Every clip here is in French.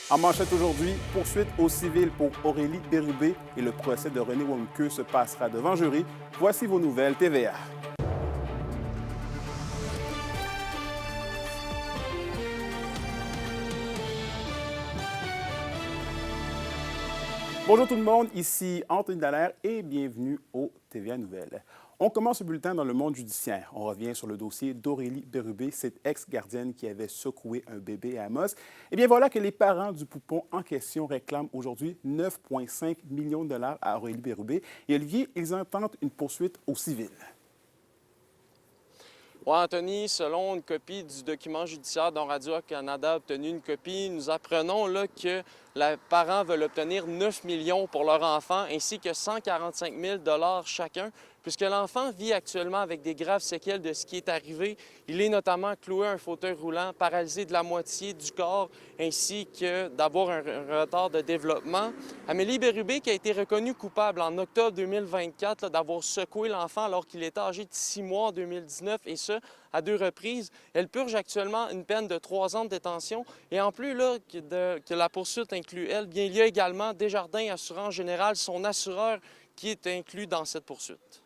En manchette aujourd'hui, poursuite au civil pour Aurélie Bérubé et le procès de René Wamke se passera devant jury. Voici vos nouvelles TVA. Bonjour tout le monde, ici Anthony Dallaire et bienvenue au TVA Nouvelles. On commence ce bulletin dans le monde judiciaire. On revient sur le dossier d'Aurélie Bérubé, cette ex-gardienne qui avait secoué un bébé à Amos. Eh bien voilà que les parents du poupon en question réclament aujourd'hui 9,5 millions de dollars à Aurélie Bérubé. Et Olivier, ils intentent une poursuite au civil. Oui, Anthony, selon une copie du document judiciaire dont Radio-Canada a obtenu une copie, nous apprenons là, que les parents veulent obtenir 9 millions pour leur enfant ainsi que 145 000 $ chacun, puisque l'enfant vit actuellement avec des graves séquelles de ce qui est arrivé. Il est notamment cloué à un fauteuil roulant, paralysé de la moitié du corps, ainsi que d'avoir un retard de développement. Amélie Bérubé, qui a été reconnue coupable en octobre 2024 d'avoir secoué l'enfant alors qu'il était âgé de 6 mois en 2019, et ce, à 2 reprises. Elle purge actuellement une peine de 3 ans de détention. Et en plus là, que la poursuite inclut elle, bien, il y a également Desjardins Assurance Générale, son assureur, qui est inclus dans cette poursuite.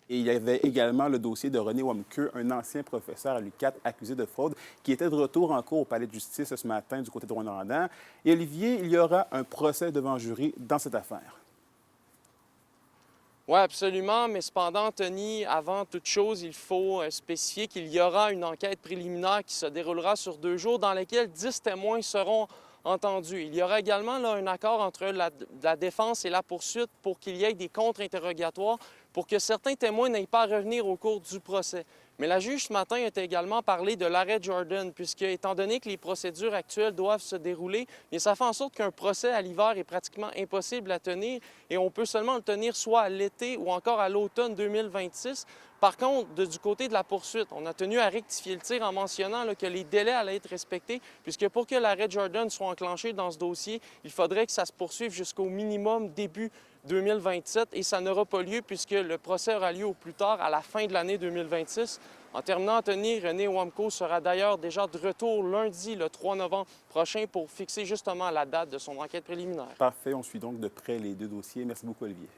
Et il y avait également le dossier de René Wamke, un ancien professeur à l'UQAT accusé de fraude, qui était de retour en cours au palais de justice ce matin du côté de Rwanda. Et Olivier, il y aura un procès devant jury dans cette affaire. Oui, absolument, mais cependant, Anthony, avant toute chose, il faut spécifier qu'il y aura une enquête préliminaire qui se déroulera sur 2 jours dans laquelle 10 témoins seront entendus. Il y aura également là, un accord entre la défense et la poursuite pour qu'il y ait des contre-interrogatoires pour que certains témoins n'aient pas à revenir au cours du procès. Mais la juge, ce matin, a également parlé de l'arrêt Jordan, puisque, étant donné que les procédures actuelles doivent se dérouler, bien, ça fait en sorte qu'un procès à l'hiver est pratiquement impossible à tenir et on peut seulement le tenir soit à l'été ou encore à l'automne 2026. Par contre, du côté de la poursuite, on a tenu à rectifier le tir en mentionnant là, que les délais allaient être respectés, puisque pour que l'arrêt Jordan soit enclenché dans ce dossier, il faudrait que ça se poursuive jusqu'au minimum début 2027 et ça n'aura pas lieu puisque le procès aura lieu au plus tard à la fin de l'année 2026. En terminant, Anthony, René Wamke sera d'ailleurs déjà de retour lundi, le 3 novembre prochain, pour fixer justement la date de son enquête préliminaire. Parfait, on suit donc de près les 2 dossiers. Merci beaucoup, Olivier.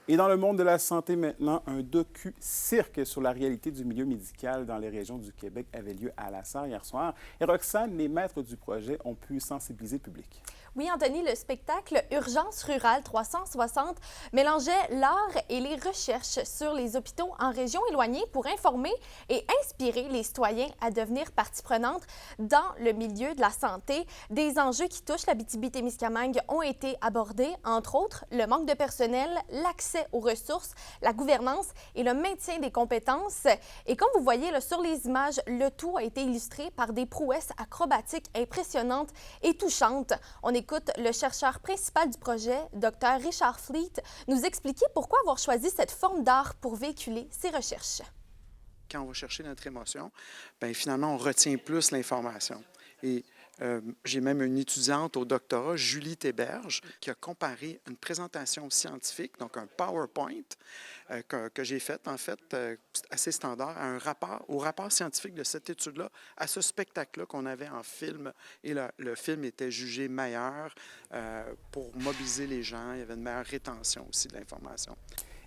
Et dans le monde de la santé maintenant, un docu-cirque sur la réalité du milieu médical dans les régions du Québec avait lieu à la Sarre hier soir. Et Roxane, les maîtres du projet ont pu sensibiliser le public. Oui, Anthony, le spectacle Urgence rurale 360 mélangeait l'art et les recherches sur les hôpitaux en régions éloignées pour informer et inspirer les citoyens à devenir partie prenante dans le milieu de la santé. Des enjeux qui touchent l'Abitibi-Témiscamingue ont été abordés, entre autres le manque de personnel, l'accès aux ressources, la gouvernance et le maintien des compétences. Et comme vous voyez là, sur les images, le tout a été illustré par des prouesses acrobatiques impressionnantes et touchantes. On écoute le chercheur principal du projet, Dr. Richard Fleet, nous expliquer pourquoi avoir choisi cette forme d'art pour véhiculer ses recherches. Quand on va chercher notre émotion, bien, finalement, on retient plus l'information. Et j'ai même une étudiante au doctorat, Julie Théberge, qui a comparé une présentation scientifique, donc un PowerPoint, que j'ai fait, en fait, assez standard, au rapport scientifique de cette étude-là, à ce spectacle-là qu'on avait en film. Et le film était jugé meilleur pour mobiliser les gens. Il y avait une meilleure rétention aussi de l'information.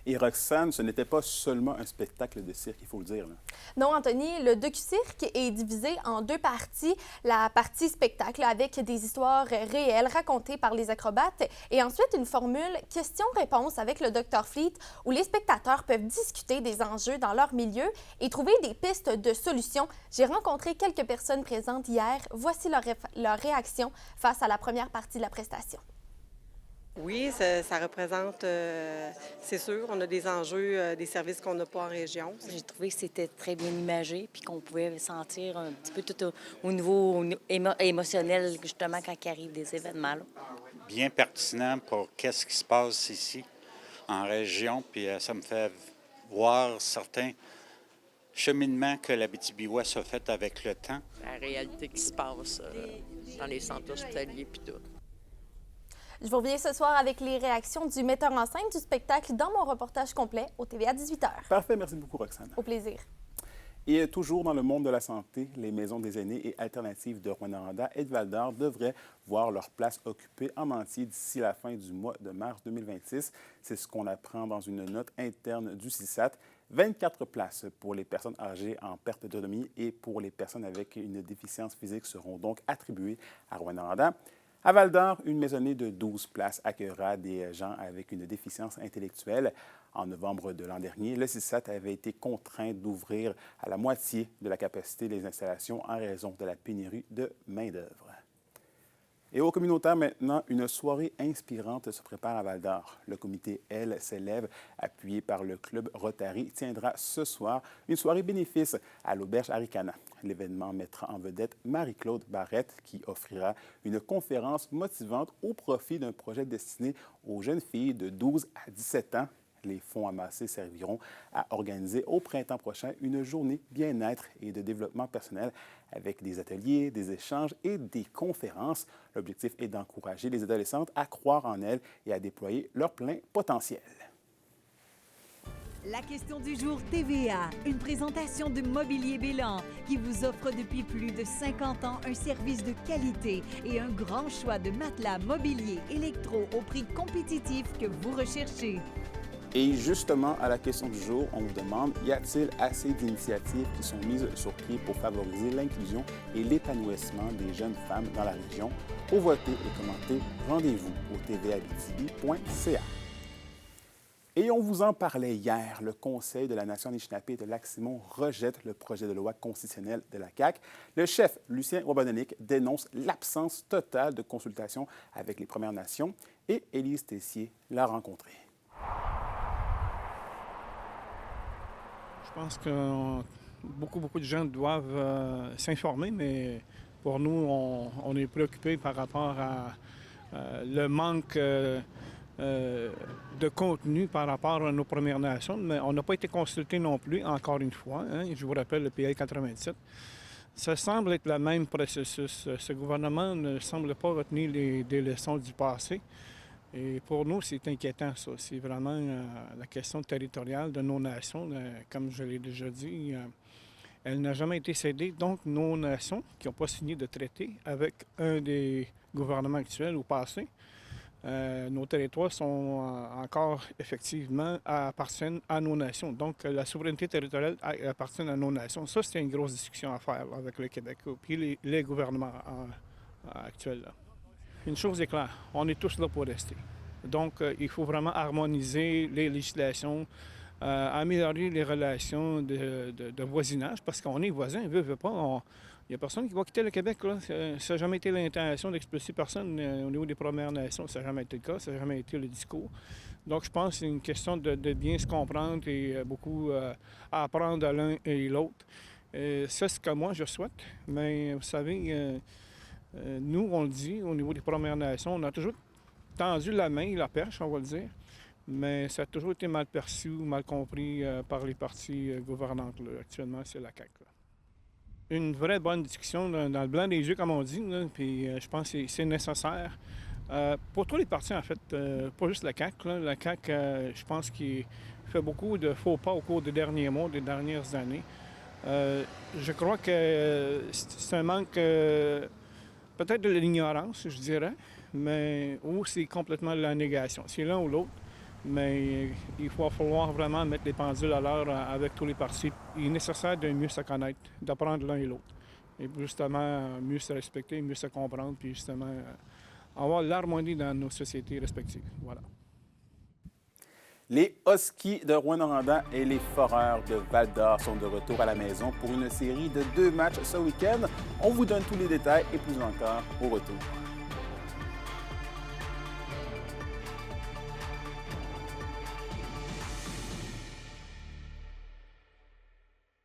Et Roxane, ce n'était pas seulement un spectacle de cirque, il faut le dire. Là. Non, Anthony, le docu-cirque est divisé en 2 parties. La partie spectacle avec des histoires réelles racontées par les acrobates et ensuite une formule questions-réponses avec le Dr. Fleet où les spectateurs peuvent discuter des enjeux dans leur milieu et trouver des pistes de solutions. J'ai rencontré quelques personnes présentes hier. Voici leur réaction face à la première partie de la prestation. Oui, ça représente, c'est sûr, on a des enjeux, des services qu'on n'a pas en région. J'ai trouvé que c'était très bien imagé puis qu'on pouvait sentir un petit peu tout au niveau émotionnel, justement, quand il arrive des événements. Là. Bien pertinent pour qu'est-ce qui se passe ici, en région, puis ça me fait voir certains cheminements que l'Abitibi-Ouest a fait avec le temps. La réalité qui se passe dans les centres hospitaliers puis tout. Je vous reviens ce soir avec les réactions du metteur en scène du spectacle dans mon reportage complet au TVA 18h. Parfait, merci beaucoup, Roxane. Au plaisir. Et toujours dans le monde de la santé, les maisons des aînés et alternatives de Rouyn-Noranda et de Val-d'Or devraient voir leur place occupée en entier d'ici la fin du mois de mars 2026. C'est ce qu'on apprend dans une note interne du CISAT. 24 places pour les personnes âgées en perte d'autonomie et pour les personnes avec une déficience physique seront donc attribuées à Rouyn-Noranda. À Val-d'Or, une maisonnée de 12 places accueillera des gens avec une déficience intellectuelle. En novembre de l'an dernier, le CISAT avait été contraint d'ouvrir à la moitié de la capacité des installations en raison de la pénurie de main-d'œuvre. Et au communautaire maintenant, une soirée inspirante se prépare à Val-d'Or. Le comité Elle s'élève, appuyé par le club Rotary, tiendra ce soir une soirée bénéfice à l'auberge Arikana. L'événement mettra en vedette Marie-Claude Barrette qui offrira une conférence motivante au profit d'un projet destiné aux jeunes filles de 12 à 17 ans. Les fonds amassés serviront à organiser au printemps prochain une journée bien-être et de développement personnel avec des ateliers, des échanges et des conférences. L'objectif est d'encourager les adolescentes à croire en elles et à déployer leur plein potentiel. La question du jour TVA, une présentation de Mobilier Bélan qui vous offre depuis plus de 50 ans un service de qualité et un grand choix de matelas, mobilier, électro au prix compétitif que vous recherchez. Et justement, à la question du jour, on vous demande, y a-t-il assez d'initiatives qui sont mises sur pied pour favoriser l'inclusion et l'épanouissement des jeunes femmes dans la région? Pour voter et commenter, rendez-vous au tvabitibi.ca. Et on vous en parlait hier, le Conseil de la Nation Anishinaabe de Lac-Simon rejette le projet de loi constitutionnelle de la CAQ. Le chef, Lucien Wabononic, dénonce l'absence totale de consultation avec les Premières Nations et Élise Tessier l'a rencontré. Je pense que beaucoup de gens doivent s'informer, mais pour nous, on est préoccupés par rapport à le manque de contenu par rapport à nos Premières Nations. Mais on n'a pas été consulté non plus, encore une fois. Je vous rappelle le PL 87. Ça semble être le même processus. Ce gouvernement ne semble pas retenir des leçons du passé. Et pour nous, c'est inquiétant, ça. C'est vraiment la question territoriale de nos nations. Comme je l'ai déjà dit, elle n'a jamais été cédée. Donc, nos nations qui n'ont pas signé de traité avec un des gouvernements actuels ou passés, nos territoires sont encore effectivement appartiennent à nos nations. Donc, la souveraineté territoriale appartient à nos nations. Ça, c'est une grosse discussion à faire avec le Québec et les gouvernements actuels. Là. Une chose est claire, on est tous là pour rester. Donc, il faut vraiment harmoniser les législations, améliorer les relations de voisinage, parce qu'on est voisins, veut pas. Il n'y a personne qui va quitter le Québec. Là. Ça n'a jamais été l'intention d'expulser personne au niveau des Premières Nations. Ça n'a jamais été le cas, ça n'a jamais été le discours. Donc, je pense que c'est une question de bien se comprendre et beaucoup apprendre à l'un et l'autre. C'est ce que moi, je souhaite. Mais vous savez... nous, on le dit, au niveau des Premières Nations, on a toujours tendu la main, la perche, on va le dire, mais ça a toujours été mal perçu ou mal compris par les partis gouvernantes. Là. Actuellement, c'est la CAQ. Là. Une vraie bonne discussion dans le blanc des yeux, comme on dit, là, puis je pense que c'est nécessaire. Pour tous les partis, en fait, pas juste la CAQ. Là. La CAQ, je pense qu'il fait beaucoup de faux pas au cours des derniers mois, des dernières années. Je crois que c'est un manque... peut-être de l'ignorance, je dirais, mais ou c'est complètement de la négation. C'est l'un ou l'autre, mais il va falloir vraiment mettre les pendules à l'heure avec tous les partis. Il est nécessaire de mieux se connaître, d'apprendre l'un et l'autre. Et justement, mieux se respecter, mieux se comprendre, puis justement avoir l'harmonie dans nos sociétés respectives. Voilà. Les Huskies de Rouyn-Noranda et les Foreurs de Val-d'Or sont de retour à la maison pour une série de 2 matchs ce week-end. On vous donne tous les détails et plus encore au retour.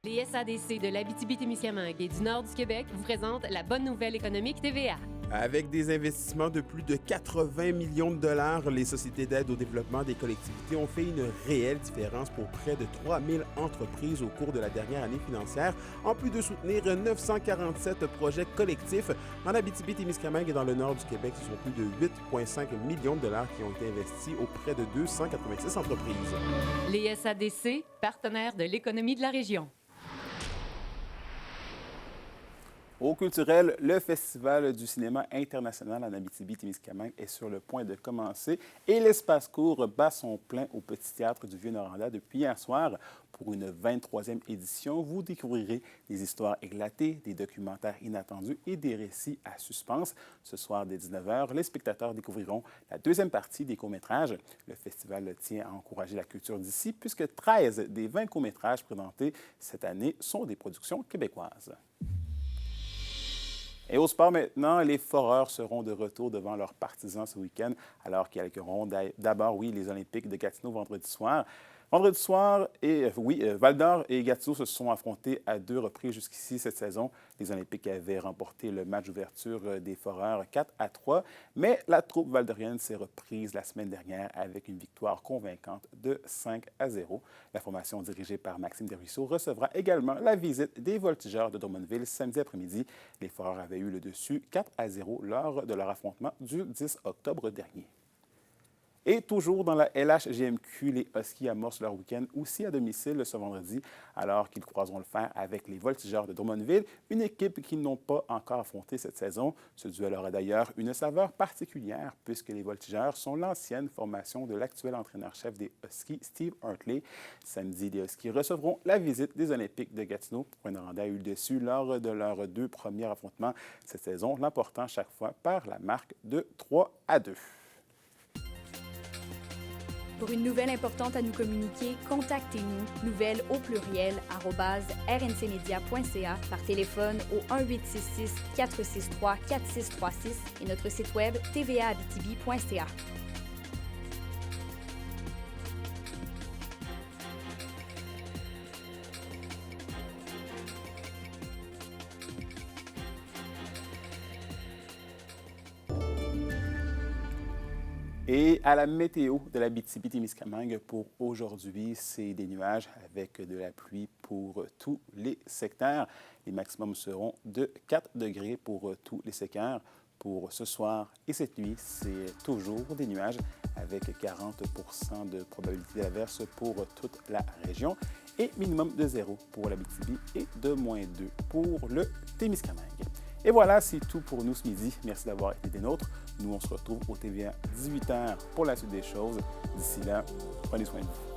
Les SADC de l'Abitibi-Témiscamingue et du nord du Québec vous présentent la bonne nouvelle économique TVA. Avec des investissements de plus de 80 millions de dollars, les sociétés d'aide au développement des collectivités ont fait une réelle différence pour près de 3000 entreprises au cours de la dernière année financière, en plus de soutenir 947 projets collectifs. En Abitibi-Témiscamingue et dans le nord du Québec, ce sont plus de 8,5 millions de dollars qui ont été investis auprès de 286 entreprises. Les SADC, partenaires de l'économie de la région. Au culturel, le Festival du cinéma international en Abitibi-Témiscamingue est sur le point de commencer et l'espace court bat son plein au Petit Théâtre du Vieux-Noranda depuis hier soir. Pour une 23e édition, vous découvrirez des histoires éclatées, des documentaires inattendus et des récits à suspense. Ce soir, dès 19h, les spectateurs découvriront la deuxième partie des courts-métrages. Le festival tient à encourager la culture d'ici puisque 13 des 20 courts-métrages présentés cette année sont des productions québécoises. Et au sport maintenant, les Foreurs seront de retour devant leurs partisans ce week-end, alors qu'ils accueilleront d'abord, les Olympiques de Gatineau vendredi soir. Vendredi soir, Val-d'Or et Gatineau se sont affrontés à 2 reprises jusqu'ici cette saison. Les Olympiques avaient remporté le match d'ouverture des Foreurs 4-3, mais la troupe valdorienne s'est reprise la semaine dernière avec une victoire convaincante de 5-0. La formation dirigée par Maxime Desruisseaux recevra également la visite des Voltigeurs de Drummondville samedi après-midi. Les Foreurs avaient eu le dessus 4-0 lors de leur affrontement du 10 octobre dernier. Et toujours dans la LHGMQ, les Huskies amorcent leur week-end aussi à domicile ce vendredi, alors qu'ils croiseront le fer avec les Voltigeurs de Drummondville, une équipe qu'ils n'ont pas encore affrontée cette saison. Ce duel aura d'ailleurs une saveur particulière puisque les Voltigeurs sont l'ancienne formation de l'actuel entraîneur-chef des Huskies, Steve Hartley. Samedi, les Huskies recevront la visite des Olympiques de Gatineau. Rouyn-Noranda a eu le dessus lors de leurs 2 premiers affrontements cette saison, l'emportant chaque fois par la marque de 3-2. Pour une nouvelle importante à nous communiquer, contactez-nous, nouvelles au pluriel, @rncmedia.ca, par téléphone au 1-866-463-4636 et notre site web tvaabitibi.ca. Et à la météo de l'Abitibi-Témiscamingue pour aujourd'hui, c'est des nuages avec de la pluie pour tous les secteurs. Les maximums seront de 4 degrés pour tous les secteurs. Pour ce soir et cette nuit, c'est toujours des nuages avec 40 % de probabilité d'averse pour toute la région et minimum de 0 pour l'Abitibi et de -2 pour le Témiscamingue. Et voilà, c'est tout pour nous ce midi. Merci d'avoir été des nôtres. Nous, on se retrouve au TVA 18h pour la suite des choses. D'ici là, prenez soin de vous.